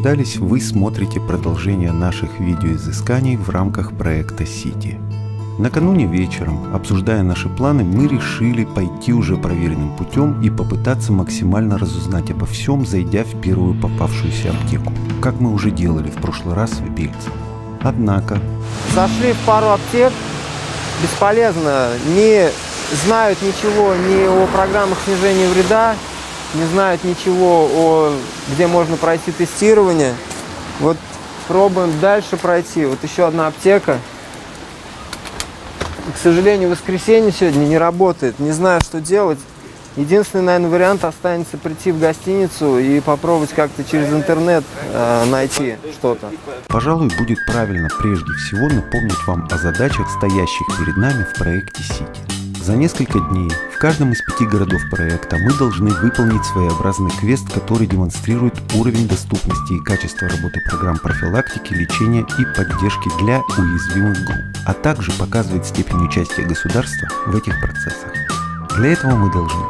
догадались, вы смотрите продолжение наших видеоизысканий в рамках проекта City. Накануне вечером, обсуждая наши планы, мы решили пойти уже проверенным путем и попытаться максимально разузнать обо всем, зайдя в первую попавшуюся аптеку, как мы уже делали в прошлый раз в Бельце. Однако... Зашли в пару аптек, бесполезно, не знают ничего ни о программах снижения вреда, не знают ничего где можно пройти тестирование. Вот пробуем дальше пройти. Вот еще одна аптека. К сожалению, воскресенье сегодня не работает. Не знаю, что делать. Единственный, наверное, вариант останется прийти в гостиницу и попробовать как-то через интернет найти что-то. Пожалуй, будет правильно прежде всего напомнить вам о задачах, стоящих перед нами в проекте City. За несколько дней в каждом из 5 городов проекта мы должны выполнить своеобразный квест, который демонстрирует уровень доступности и качества работы программ профилактики, лечения и поддержки для уязвимых групп, а также показывает степень участия государства в этих процессах. Для этого мы должны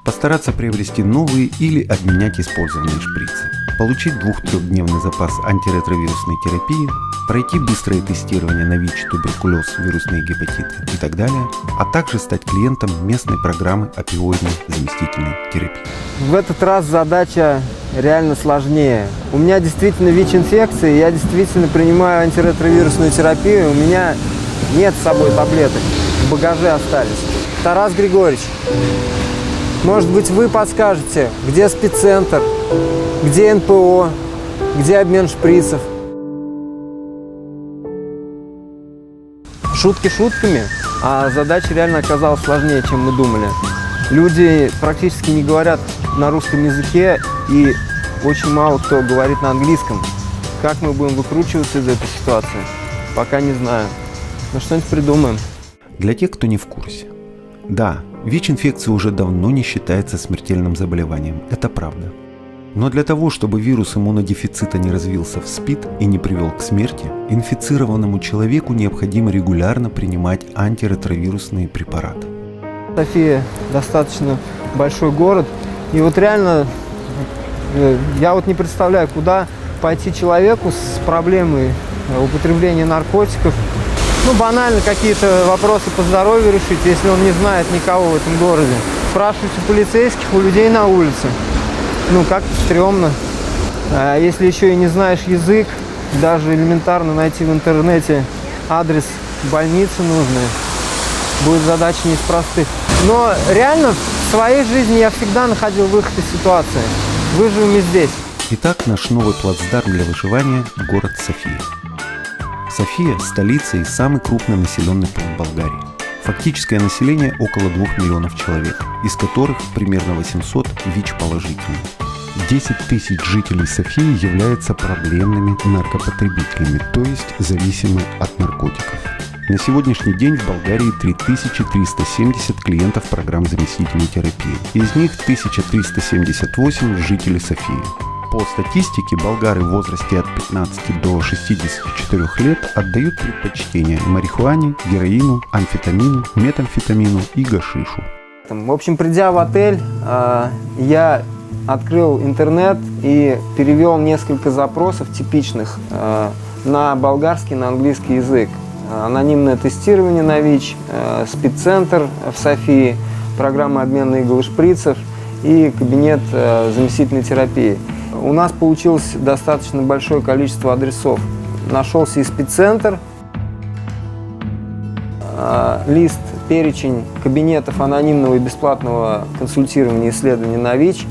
постараться приобрести новые или обменять использованные шприцы, получить 2-3-дневный запас антиретровирусной терапии, пройти быстрое тестирование на ВИЧ, туберкулез, вирусные гепатиты и так далее, а также стать клиентом местной программы опиоидной заместительной терапии. В этот раз задача реально сложнее. У меня действительно ВИЧ-инфекция, я действительно принимаю антиретровирусную терапию, у меня нет с собой таблеток, в багаже остались. Тарас Григорьевич, может быть, вы подскажете, где спеццентр, где НПО, где обмен шприцев? Шутки шутками, а задача реально оказалась сложнее, чем мы думали. Люди практически не говорят на русском языке, и очень мало кто говорит на английском. Как мы будем выкручиваться из этой ситуации, пока не знаю. Но что-нибудь придумаем. Для тех, кто не в курсе. Да, ВИЧ-инфекция уже давно не считается смертельным заболеванием, это правда. Но для того, чтобы вирус иммунодефицита не развился в СПИД и не привел к смерти, инфицированному человеку необходимо регулярно принимать антиретровирусные препараты. София достаточно большой город, и вот реально я вот не представляю, куда пойти человеку с проблемой употребления наркотиков. Ну, банально какие-то вопросы по здоровью решить, если он не знает никого в этом городе. Спрашивать у полицейских, у людей на улице. Ну, как-то стрёмно. А если еще и не знаешь язык, даже элементарно найти в интернете адрес больницы нужный, будет задача не из простых. Но реально в своей жизни я всегда находил выход из ситуации. Выживем и здесь. Итак, наш новый плацдарм для выживания – город София. София – столица и самый крупный населенный пункт Болгарии. Фактическое население около 2 миллионов человек, из которых примерно 800 ВИЧ-положительны. 10 тысяч жителей Софии являются проблемными наркопотребителями, то есть зависимы от наркотиков. На сегодняшний день в Болгарии 3370 клиентов программ заместительной терапии. Из них 1378 жители Софии. По статистике, болгары в возрасте от 15 до 64 лет отдают предпочтение марихуане, героину, амфетамину, метамфетамину и гашишу. В общем, придя в отель, я открыл интернет и перевел несколько запросов типичных на болгарский, на английский язык. Анонимное тестирование на ВИЧ, спеццентр в Софии, программа обмена игл и шприцев и кабинет заместительной терапии. У нас получилось достаточно большое количество адресов. Нашелся и спеццентр, лист, перечень кабинетов анонимного и бесплатного консультирования и исследования на ВИЧ.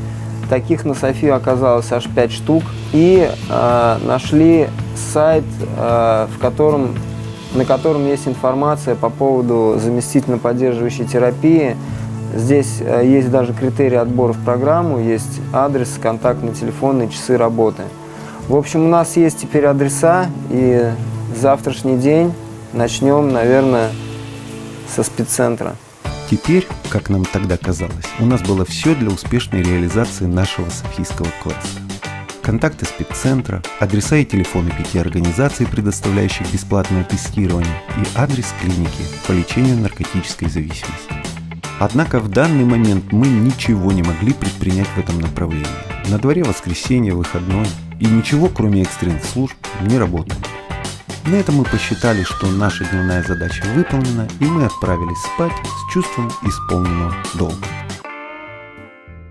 Таких на Софию оказалось аж 5 штук. И нашли сайт, на котором есть информация по поводу заместительно-поддерживающей терапии. Здесь есть даже критерии отбора в программу, есть адрес, контактные телефоны, часы работы. В общем, у нас есть теперь адреса, и завтрашний день начнем, наверное, со спеццентра. Теперь, как нам тогда казалось, у нас было все для успешной реализации нашего софийского кластера. Контакты спеццентра, адреса и телефоны 5 организаций, предоставляющих бесплатное тестирование, и адрес клиники по лечению наркотической зависимости. Однако в данный момент мы ничего не могли предпринять в этом направлении. На дворе воскресенье, выходной. и ничего, кроме экстренных служб, не работает. На этом мы посчитали, что наша дневная задача выполнена, и мы отправились спать с чувством исполненного долга.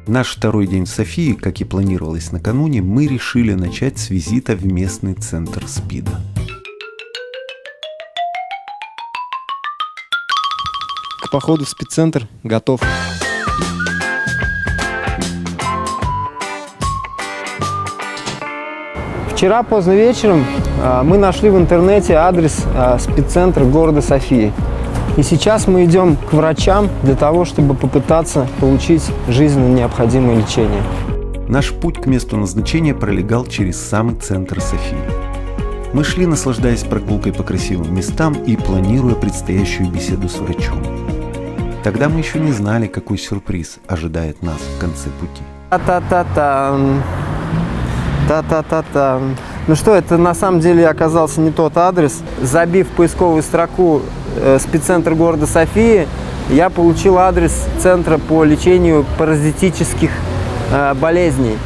Наш второй день в Софии, как и планировалось накануне, мы решили начать с визита в местный центр СПИДа. К походу в спеццентр готов. Вчера поздно вечером мы нашли в интернете адрес спеццентра города Софии. И сейчас мы идем к врачам для того, чтобы попытаться получить жизненно необходимое лечение. Наш путь к месту назначения пролегал через самый центр Софии. Мы шли, наслаждаясь прогулкой по красивым местам и планируя предстоящую беседу с врачом. Тогда мы еще не знали, какой сюрприз ожидает нас в конце пути. Та-та-та-та. Та-та-та-та. Ну что, это на самом деле оказался не тот адрес. Забив в поисковую строку спеццентр города Софии, я получил адрес центра по лечению паразитических болезней.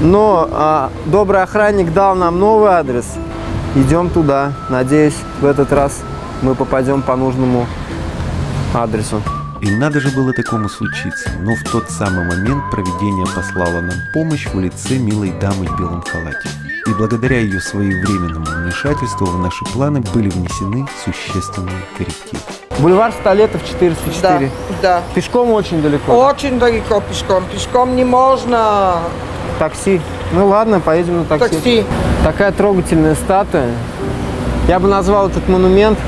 Но добрый охранник дал нам новый адрес. Идем туда. Надеюсь, в этот раз мы попадем по нужному адресу. И надо же было такому случиться, но в тот самый момент провидение послало нам помощь в лице милой дамы в белом халате. И благодаря ее своевременному вмешательству в наши планы были внесены существенные коррективы. Бульвар Столетов, 404. Да. Пешком очень далеко. Очень далеко пешком. Пешком не можно. Такси. Ну ладно, поедем на такси. Такси. Такая трогательная статуя. Я бы назвал этот монумент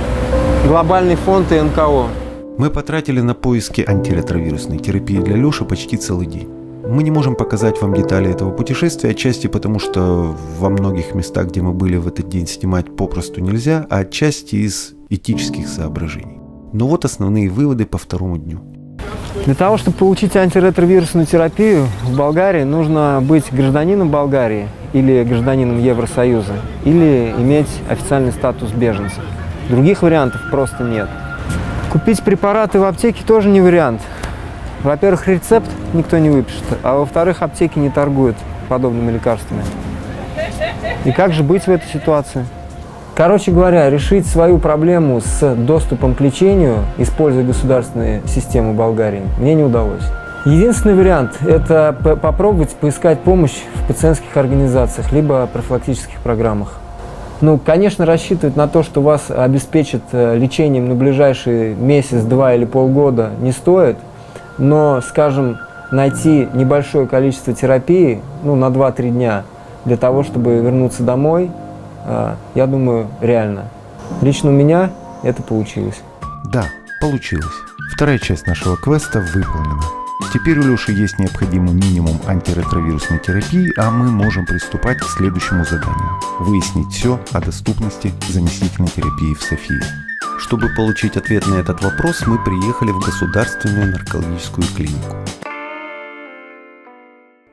«Глобальный фонд и НКО». Мы потратили на поиски антиретровирусной терапии для Лёши почти целый день. Мы не можем показать вам детали этого путешествия, отчасти потому, что во многих местах, где мы были в этот день, снимать попросту нельзя, а отчасти из этических соображений. Но вот основные выводы по второму дню. Для того, чтобы получить антиретровирусную терапию в Болгарии, нужно быть гражданином Болгарии или гражданином Евросоюза, или иметь официальный статус беженца. Других вариантов просто нет. Купить препараты в аптеке тоже не вариант. Во-первых, рецепт никто не выпишет, а во-вторых, аптеки не торгуют подобными лекарствами. И как же быть в этой ситуации? Короче говоря, решить свою проблему с доступом к лечению, используя государственную систему Болгарии, мне не удалось. Единственный вариант – это попробовать поискать помощь в пациентских организациях, либо профилактических программах. Ну, конечно, рассчитывать на то, что вас обеспечат лечением на ближайший месяц, 2 или полгода, не стоит. Но, скажем, найти небольшое количество терапии, ну, на 2-3 дня, для того, чтобы вернуться домой, я думаю, реально. Лично у меня это получилось. Да, получилось. Вторая часть нашего квеста выполнена. Теперь у Лёши есть необходимый минимум антиретровирусной терапии, а мы можем приступать к следующему заданию – выяснить все о доступности заместительной терапии в Софии. Чтобы получить ответ на этот вопрос, мы приехали в государственную наркологическую клинику.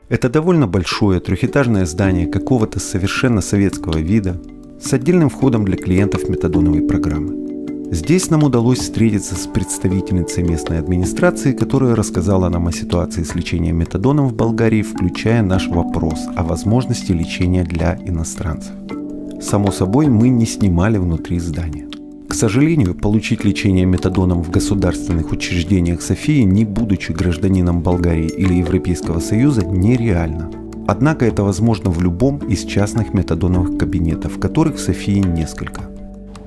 Это довольно большое трехэтажное здание какого-то совершенно советского вида с отдельным входом для клиентов метадоновой программы. Здесь нам удалось встретиться с представительницей местной администрации, которая рассказала нам о ситуации с лечением метадоном в Болгарии, включая наш вопрос о возможности лечения для иностранцев. Само собой, мы не снимали внутри здания. К сожалению, получить лечение метадоном в государственных учреждениях Софии, не будучи гражданином Болгарии или Европейского Союза, нереально. Однако это возможно в любом из частных метадоновых кабинетов, которых в Софии несколько.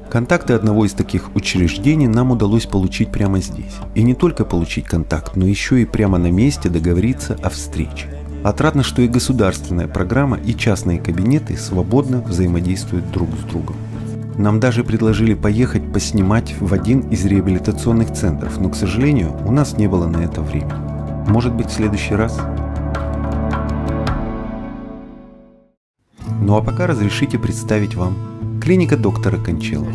Контакты одного из таких учреждений нам удалось получить прямо здесь. И не только получить контакт, но еще и прямо на месте договориться о встрече. Отрадно, что и государственная программа, и частные кабинеты свободно взаимодействуют друг с другом. Нам даже предложили поехать поснимать в один из реабилитационных центров, но, к сожалению, у нас не было на это времени. Может быть, в следующий раз? Ну а пока разрешите представить вам клиника доктора Кончалова.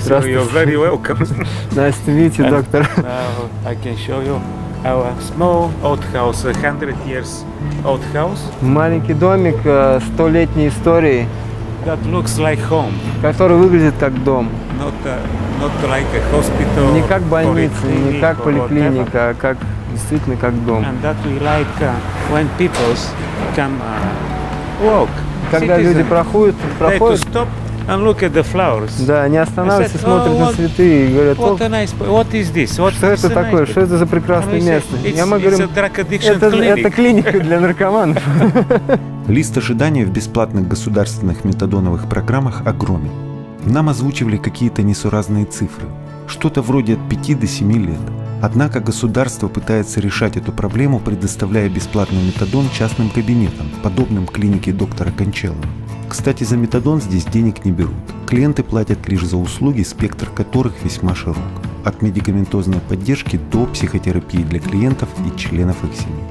Здравствуйте. You're very welcome. Nice to meet you, доктор. Now I can show you our small old house, 100 years old house Маленький домик 100-летней историей, that looks like home, который выглядит как дом. not like a hospital. Не как больница, or не как clinic or whatever. поликлиника, а как действительно как дом. And that we like when people come walk когда люди citizen. проходят, They have to stop and look at the flowers. да, не останавливаются, I said, смотрят "Oh, на what- цветы и говорят, What a nice. What is this? What что is это a такое, nice что это за прекрасное And we said, место. It's, Я мы it's говорим, a drug addiction это clinic. клиника для наркоманов. Лист ожидания в бесплатных государственных метадоновых программах огромен. Нам озвучивали какие-то несуразные цифры. Что-то вроде от 5 до 7 лет. Однако государство пытается решать эту проблему, предоставляя бесплатный метадон частным кабинетам, подобным клинике доктора Кончалова. Кстати, за метадон здесь денег не берут. Клиенты платят лишь за услуги, спектр которых весьма широк. От медикаментозной поддержки до психотерапии для клиентов и членов их семьи.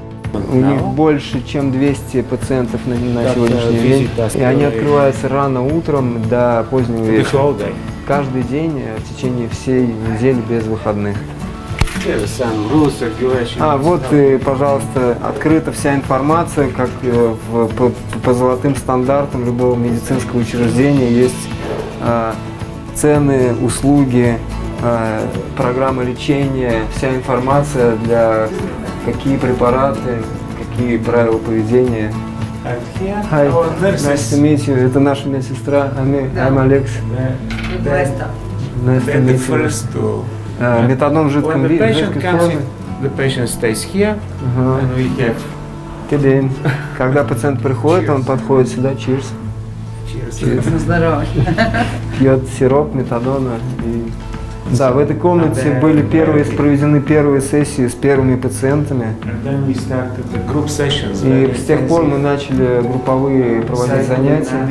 У них больше, чем 200 пациентов на Так, сегодняшний день. визит us И они to- открываются рано утром до позднего The вечера. whole day. Каждый день в течение всей недели без выходных. There are some rules, regulations. Вот, пожалуйста, открыта вся информация, как по золотым стандартам любого медицинского учреждения есть цены, услуги, программа лечения, вся информация для какие препараты, какие правила поведения. And here, Hi, our nice nurses, to meet you. Это наша медсестра, I'm Alex. Nice to they're the meet you. first to. Метадон в When жидком the виде, patient жидкой comes форме. in, the patient stays here, Ага. and we have Кидин. Когда пациент приходит, он подходит сюда, cheers, cheers. пьет сироп метадона. Да, в этой комнате были проведены первые сессии с первыми пациентами. And then we started the group sessions. И с тех пор мы начали групповые проводить занятия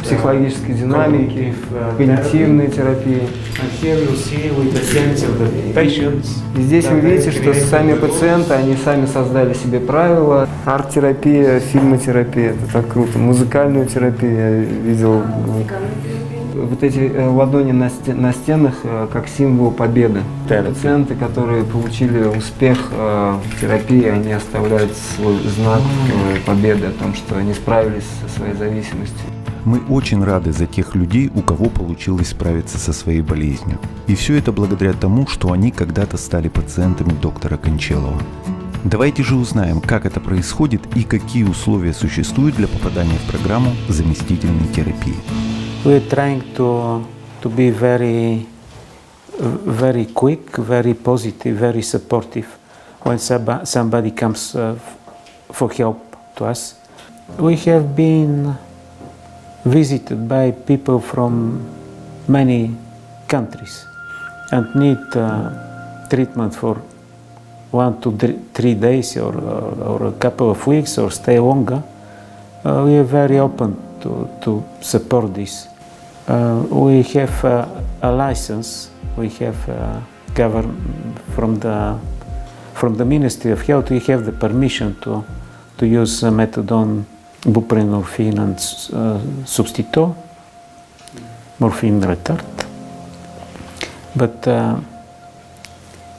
психологической динамики, когнитивной терапии. And here you see with the sense of the patients. И здесь вы видите, что сами пациенты, они сами создали себе правила. Арт-терапия, фильмотерапия, это так круто. Музыкальную терапию я видел. Вот эти ладони на стенах как символ победы. Терапия. Пациенты, которые получили успех в терапии, они оставляют свой знак победы о том, что они справились со своей зависимостью. Мы очень рады за тех людей, у кого получилось справиться со своей болезнью. И все это благодаря тому, что они когда-то стали пациентами доктора Кончалова. Давайте же узнаем, как это происходит и какие условия существуют для попадания в программу заместительной терапии. We're trying to be very quick, very positive, very supportive when somebody comes for help to us. We have been visited by people from many countries and need treatment for 1 to 3 days or a couple of weeks or stay longer. We are very open to support this. We have a license. We have from the Ministry of Health. We have the permission to use methadone, buprenorphine, and substitute morphine retard. But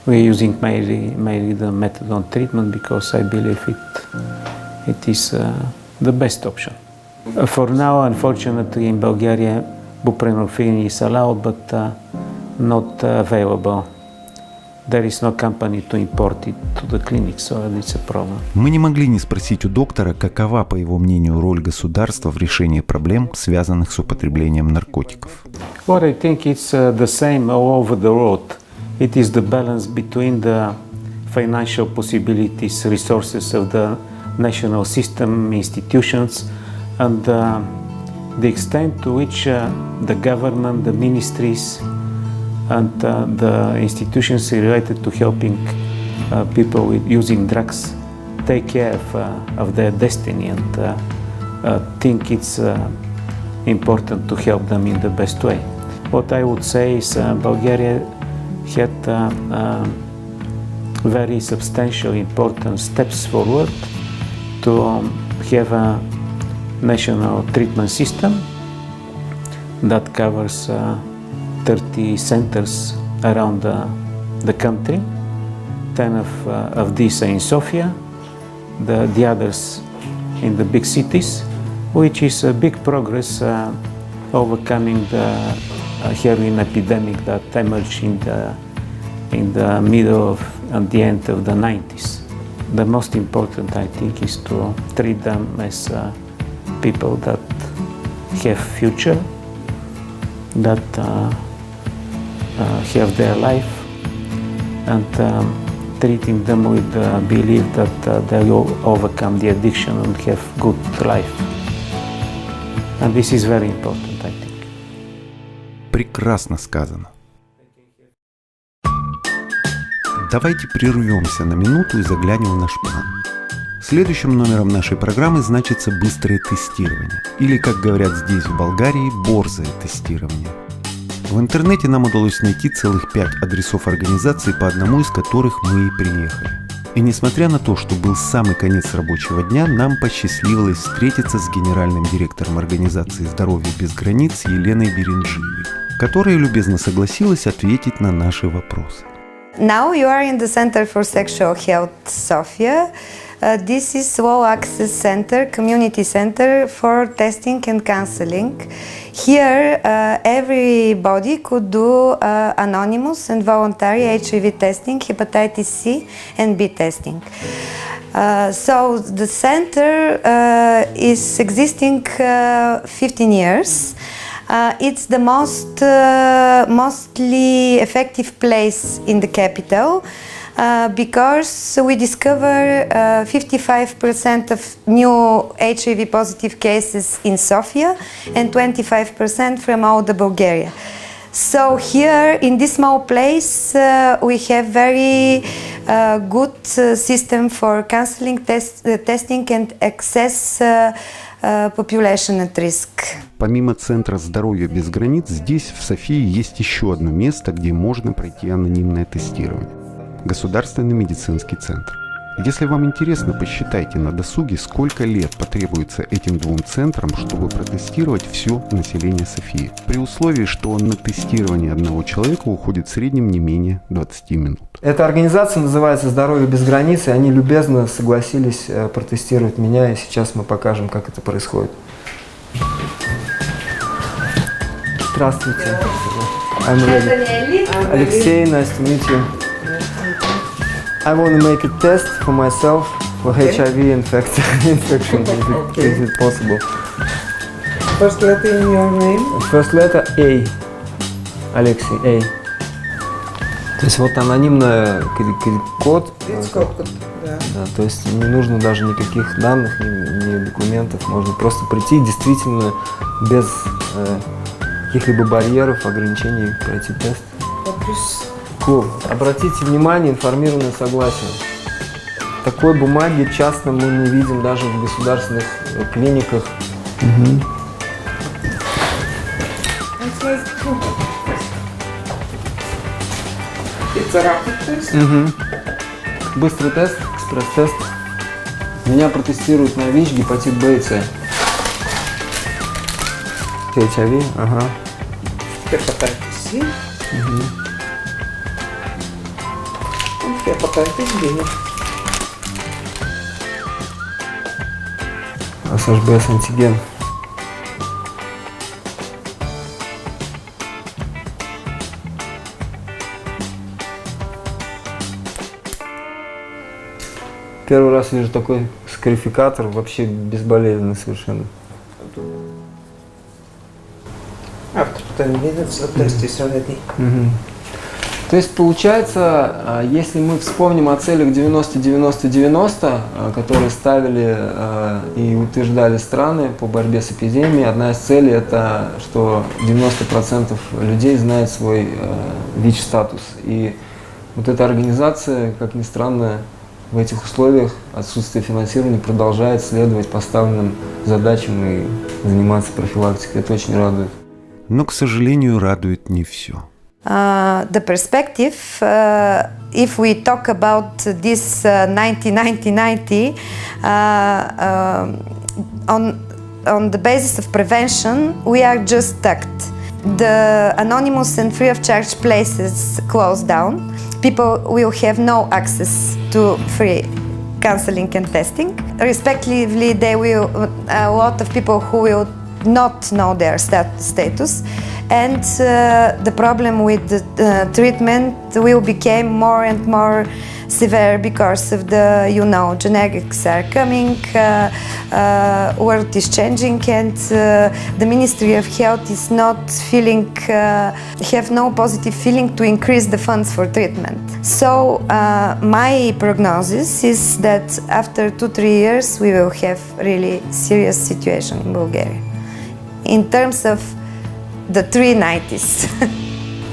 we're using mainly the methadone treatment because I believe it is the best option. For now, unfortunately, in Bulgaria, buprenorphine is allowed, but not available. There is no company to import it to the clinic, so it's a problem. Мы не могли не спросить у доктора, какова, по его мнению, роль государства в решении проблем, связанных с употреблением наркотиков. What I think it's the same all over the world. It is the balance between the financial possibilities, resources of the national system, institutions, and the extent to which the government, the ministries, and the institutions related to helping people with using drugs take care of their destiny and think it's important to help them in the best way. What I would say is Bulgaria had very substantial, important steps forward to have a national treatment system that covers 30 centers around the country. 10 of these are in Sofia, the others in the big cities, which is a big progress overcoming the heroin epidemic that emerged in the middle and the end of the 90s. The most important, I think, is to treat them as people that have future, that have their life, and treating them with belief that they will overcome the addiction and have good life. And this is very important, I think. Прекрасно сказано. Давайте прервемся на минуту и заглянем в наш план. Следующим номером нашей программы значится быстрое тестирование, или, как говорят здесь, в Болгарии, борзое тестирование. В интернете нам удалось найти целых 5 адресов организаций, по одному из которых мы и приехали. И несмотря на то, что был самый конец рабочего дня, нам посчастливилось встретиться с генеральным директором организации «Здоровье без границ» Еленой Беренджиевой, которая любезно согласилась ответить на наши вопросы. Now you are in the Center for Sexual Health, Sofia. This is low access center, community center for testing and counseling. Here everybody could do anonymous and voluntary HIV testing, hepatitis C and B testing. So the center is existing 15 years. It's the mostly effective place in the capital because we discover 55% of new HIV positive cases in Sofia and 25% from all the Bulgaria. So here in this small place we have very good system for counseling, testing and access population at risk. Помимо Центра здоровья без границ, здесь, в Софии, есть еще одно место, где можно пройти анонимное тестирование – Государственный медицинский центр. Если вам интересно, посчитайте на досуге, сколько лет потребуется этим двум центрам, чтобы протестировать все население Софии, при условии, что на тестирование одного человека уходит в среднем не менее 20 минут. Эта организация называется «Здоровье без границ», и они любезно согласились протестировать меня, и сейчас мы покажем, как это происходит. Здравствуйте. Алексей, nice to meet you. I want to make a test for myself for HIV infection. Is it possible? First letter in your name. First letter A. Алексей, A. То есть вот анонимный код. Да. Да, то есть не нужно даже никаких данных, ни документов. Можно просто прийти действительно без каких-либо барьеров, ограничений пройти тест. Cool. Обратите внимание, информированное согласие. Такой бумаги часто мы не видим даже в государственных клиниках. It's a rapid test. Быстрый тест, экспресс-тест. Меня протестируют на ВИЧ, гепатит Б и С. HIV, ага. Hepatitis C. Hepatitis B. СHБС антиген. Первый раз вижу такой скарификатор, вообще безболезненный совершенно. After 10 minutes, the test is ready. То есть получается, если мы вспомним о целях 90-90-90, которые ставили и утверждали страны по борьбе с эпидемией, одна из целей это, что 90% людей знают свой ВИЧ-статус. И вот эта организация, как ни странно, в этих условиях отсутствия финансирования продолжает следовать поставленным задачам и заниматься профилактикой. Это очень радует. Но, к сожалению, радует не все. The perspective, if we talk about this 90-90-90, on the basis of prevention, we are just stuck. The anonymous and free of charge places closed down. People will have no access to free counseling and testing. Respectively, a lot of people who will not know their status, and the problem with the treatment will become more and more severe because of the, genetics are coming, world is changing, and the Ministry of Health is not feeling, have no positive feeling to increase the funds for treatment. So my prognosis is that after 2-3 years we will have really serious situation in Bulgaria in terms of the 390s.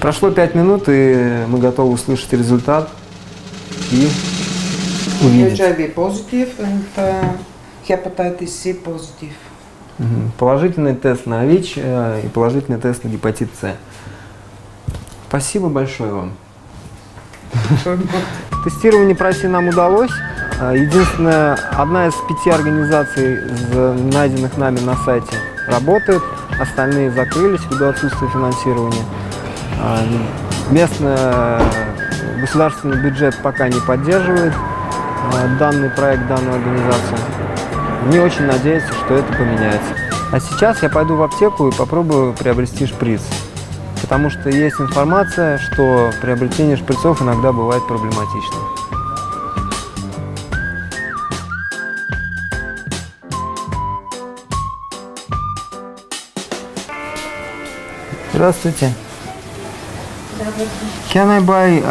Прошло 5 минут, и мы готовы услышать результат и увидеть. HIV positive and hepatitis C positive. Положительный тест на ВИЧ и положительный тест на гепатит С. Спасибо большое вам. Тестирование пройти нам удалось. Единственное, одна из 5 организаций, найденных нами на сайте, работает, остальные закрылись ввиду отсутствия финансирования. Местный государственный бюджет пока не поддерживает данный проект, данную организацию. Не очень надеюсь, что это поменяется. А сейчас я пойду в аптеку и попробую приобрести шприц. Потому что есть информация, что приобретение шприцов иногда бывает проблематично. Здравствуйте. Can I buy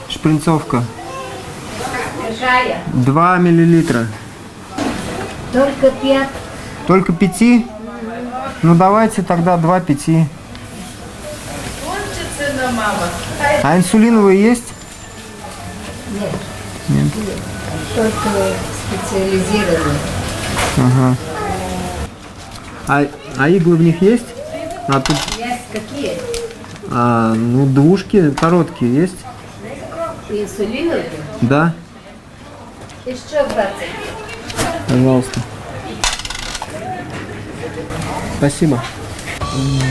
шпринцовка? 2 миллилитра. Только 5. Только 5? Ну давайте тогда 2 5. А инсулиновые есть? Нет. Нет. Только специализированные. Ага. А иглы в них есть? А тут, Есть какие? ну, двушки короткие есть? Инсулиновые? Да. Еще 20. Пожалуйста. Спасибо.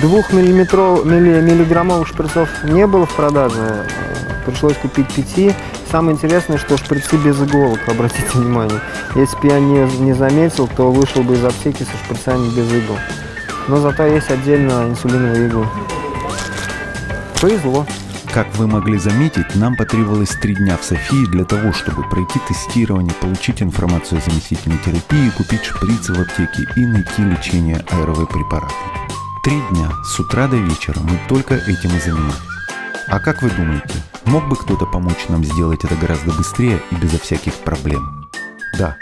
2-миллиграммовых шприцов не было в продаже. Пришлось купить 5. Самое интересное, что шприцы без иголок, обратите внимание. Если бы я не заметил, то вышел бы из аптеки со шприцами без игл. Но зато есть отдельно инсулиновые иглы. Повезло. Как вы могли заметить, нам потребовалось 3 дня в Софии для того, чтобы пройти тестирование, получить информацию о заместительной терапии, купить шприцы в аптеке и найти лечение АРВ-препаратом. 3 дня, с утра до вечера, мы только этим и занимались. А как вы думаете, мог бы кто-то помочь нам сделать это гораздо быстрее и безо всяких проблем? Да,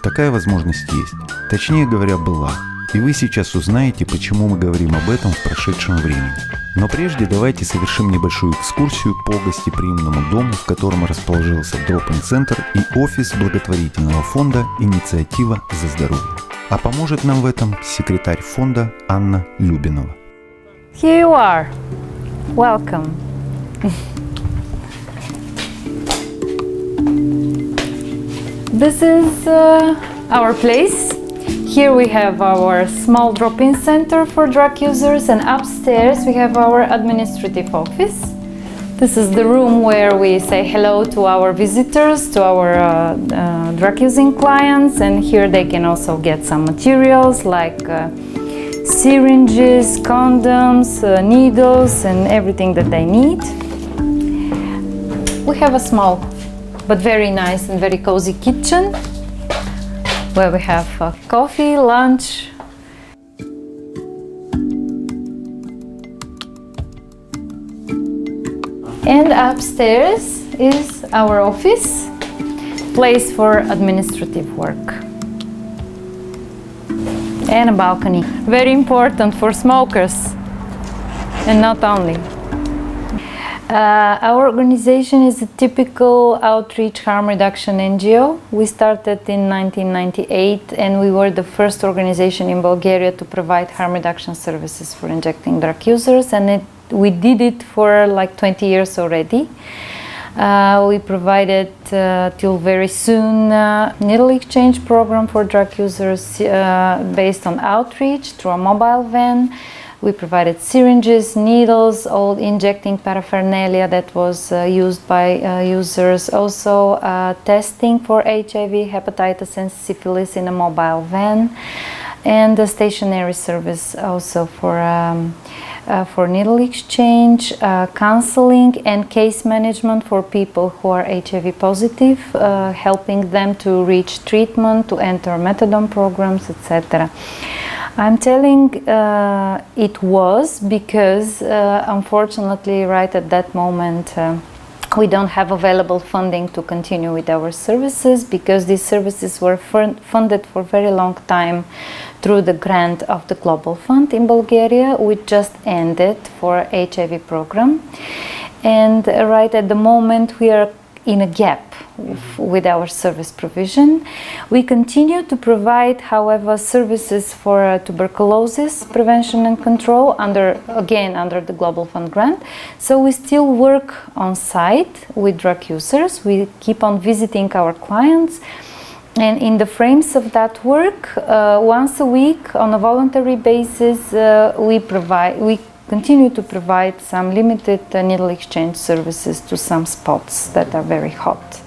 такая возможность есть. Точнее говоря, была. И вы сейчас узнаете, почему мы говорим об этом в прошедшем времени. Но прежде давайте совершим небольшую экскурсию по гостеприимному дому, в котором расположился дроп-ин-центр и офис благотворительного фонда «Инициатива за здоровье». А поможет нам в этом секретарь фонда Анна Любинова. Here you are. Welcome. This is our place. Here we have our small drop-in center for drug users, and upstairs we have our administrative office. This is the room where we say hello to our visitors, to our drug-using clients, and here they can also get some materials like syringes, condoms, needles, and everything that they need. We have a small but very nice and very cozy kitchen where we have coffee, lunch. And upstairs is our office, place for administrative work. And a balcony, very important for smokers, and not only. Our organization is a typical outreach harm reduction NGO. We started in 1998, and we were the first organization in Bulgaria to provide harm reduction services for injecting drug users, and we did it for like 20 years already. We provided till very soon needle exchange program for drug users based on outreach through a mobile van. We provided syringes, needles, all injecting paraphernalia that was used by users. Also testing for HIV, hepatitis and syphilis in a mobile van. and a stationary service also for needle exchange, counseling and case management for people who are HIV positive, helping them to reach treatment, to enter methadone programs, etc. I'm telling it was because unfortunately right at that moment we don't have available funding to continue with our services, because these services were funded for a very long time through the grant of the Global Fund in Bulgaria, which just ended for HIV program. And right at the moment we are in a gap with our service provision. We continue to provide, however, services for tuberculosis prevention and control under the Global Fund grant. So we still work on site with drug users. We keep on visiting our clients, and in the frames of that work, once a week on a voluntary basis, we continue to provide some limited needle exchange services to some spots that are very hot.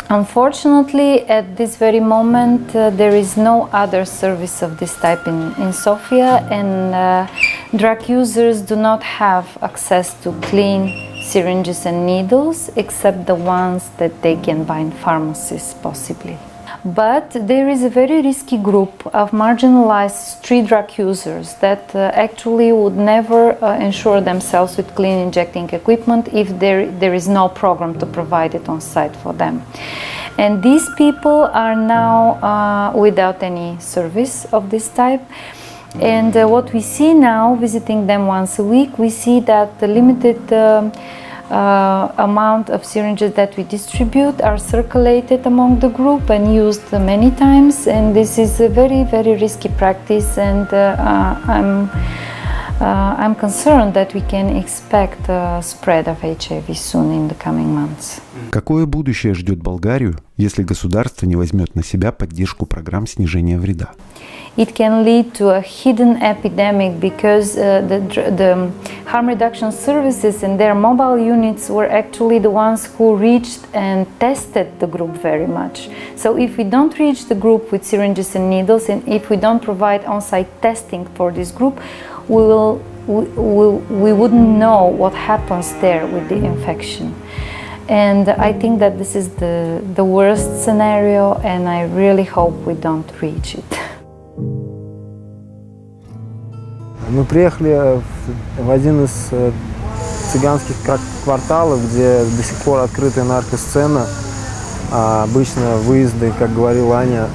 Unfortunately, at this very moment, there is no other service of this type in Sofia, and drug users do not have access to clean syringes and needles, except the ones that they can buy in pharmacies, possibly. But there is a very risky group of marginalized street drug users that actually would never ensure themselves with clean injecting equipment if there is no program to provide it on site for them. And these people are now without any service of this type. And what we see now, visiting them once a week, we see that the limited amount of syringes that we distribute are circulated among the group and used many times, and this is a very, very risky practice, and I'm concerned that we can expect a spread of HIV soon in the coming months. Какое будущее ждет Болгарию, если государство не возьмет на себя поддержку программ снижения вреда? It can lead to a hidden epidemic, because the harm reduction services and their mobile units were actually the ones who reached and tested the group very much. So if we don't reach the group with syringes and needles, and if we don't provide on-site testing for this group, we wouldn't know what happens there with the infection. And I think that this is the worst scenario, and I really hope we don't reach it. Мы приехали в один из цыганских кварталов, где до сих пор открытая наркосцена. Обычно выезды, как говорила Аня,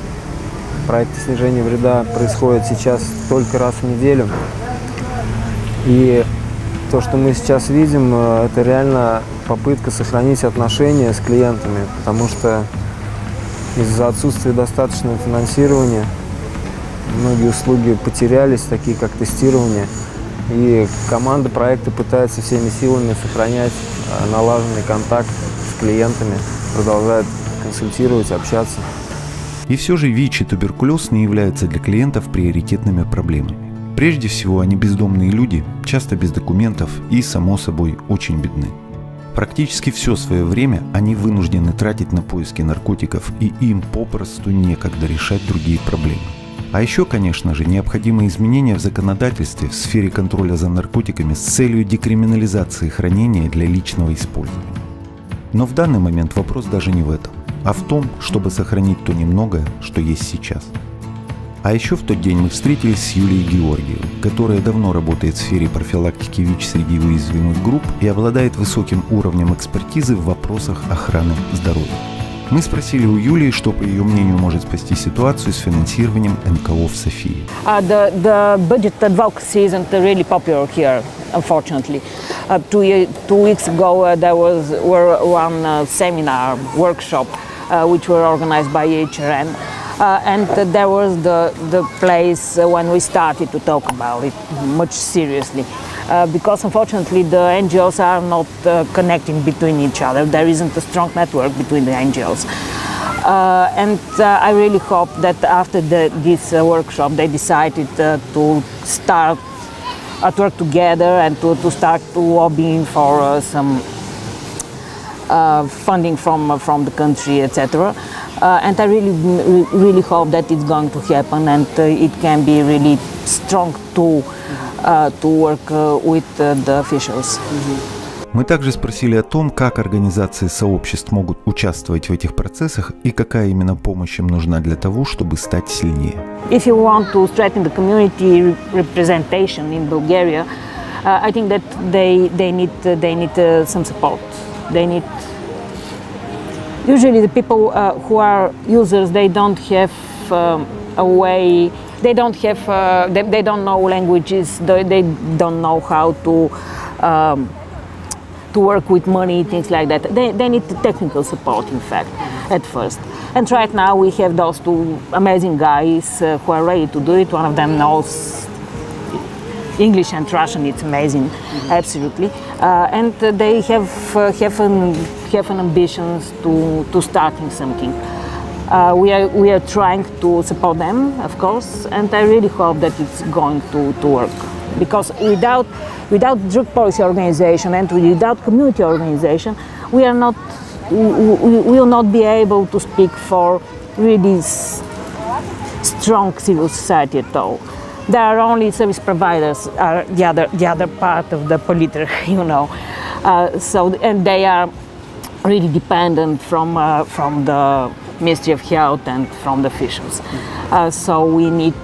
проекты снижения вреда происходят сейчас только раз в неделю. И то, что мы сейчас видим, это реально попытка сохранить отношения с клиентами, потому что из-за отсутствия достаточного финансирования многие услуги потерялись, такие как тестирование, и команда проекта пытается всеми силами сохранять налаженный контакт с клиентами, продолжает консультировать, общаться. И все же ВИЧ и туберкулез не являются для клиентов приоритетными проблемами. Прежде всего, они бездомные люди, часто без документов и, само собой, очень бедны. Практически все свое время они вынуждены тратить на поиски наркотиков, и им попросту некогда решать другие проблемы. А еще, конечно же, необходимы изменения в законодательстве в сфере контроля за наркотиками с целью декриминализации хранения для личного использования. Но в данный момент вопрос даже не в этом, а в том, чтобы сохранить то немногое, что есть сейчас. А еще в тот день мы встретились с Юлией Георгиевой, которая давно работает в сфере профилактики ВИЧ среди уязвимых групп и обладает высоким уровнем экспертизы в вопросах охраны здоровья. Мы спросили у Юлии, что, по ее мнению, может спасти ситуацию с финансированием НКО в Софии. The budget advocacy isn't really popular here, unfortunately. 2 weeks ago there was one seminar, workshop, which were organized by HRN. And there was the place when we started to talk about it much seriously. Because unfortunately the NGOs are not connecting between each other. There isn't a strong network between the NGOs. And I really hope that after this workshop they decided to start at work together and to start lobbying for some funding from the country, etc. And I really hope that it's going to happen, and it can be really strong to work with the officials. Мы также спросили о том, как организации сообществ могут участвовать в этих процессах и какая именно помощь им нужна для того, чтобы стать сильнее. If you want to strengthen the community representation in Bulgaria, I think that they need some support. They need. Usually, the people who are users, they don't have a way. They don't have. They don't know languages. They don't know how to work with money, things like that. They need technical support, in fact, at first. And right now we have those two amazing guys who are ready to do it. One of them knows English and Russian. It's amazing, absolutely. And they have an ambitions to starting something. We are trying to support them, of course, and I really hope that it's going to work. Because without drug policy organization and without community organization, we will not be able to speak for really strong civil society at all. There are only service providers, are the other part of the politer, you know. And they are really dependent from the Ministry of Health and from the officials. So we need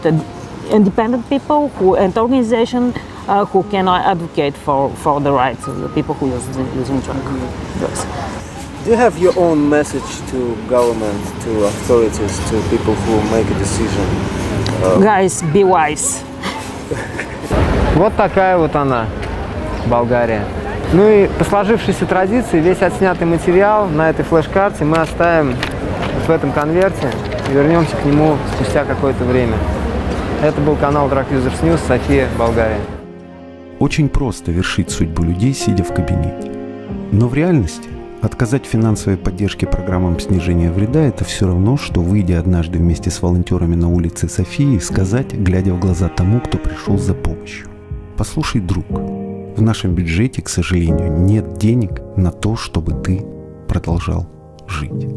independent people and organizations who can advocate for the rights of the people who are using drugs. Do you have your own message to government, to authorities, to people who make a decision? Guys, be wise. Вот такая вот она, Болгария. Ну и по сложившейся традиции весь отснятый материал на этой флеш-карте мы оставим вот в этом конверте и вернемся к нему спустя какое-то время. Это был канал Drug Users News, София, Болгария. Очень просто вершить судьбу людей, сидя в кабинете. Но в реальности отказать в финансовой поддержке программам снижения вреда – это все равно, что, выйдя однажды вместе с волонтерами на улице Софии, сказать, глядя в глаза тому, кто пришел за помощью: «Послушай, друг, в нашем бюджете, к сожалению, нет денег на то, чтобы ты продолжал жить».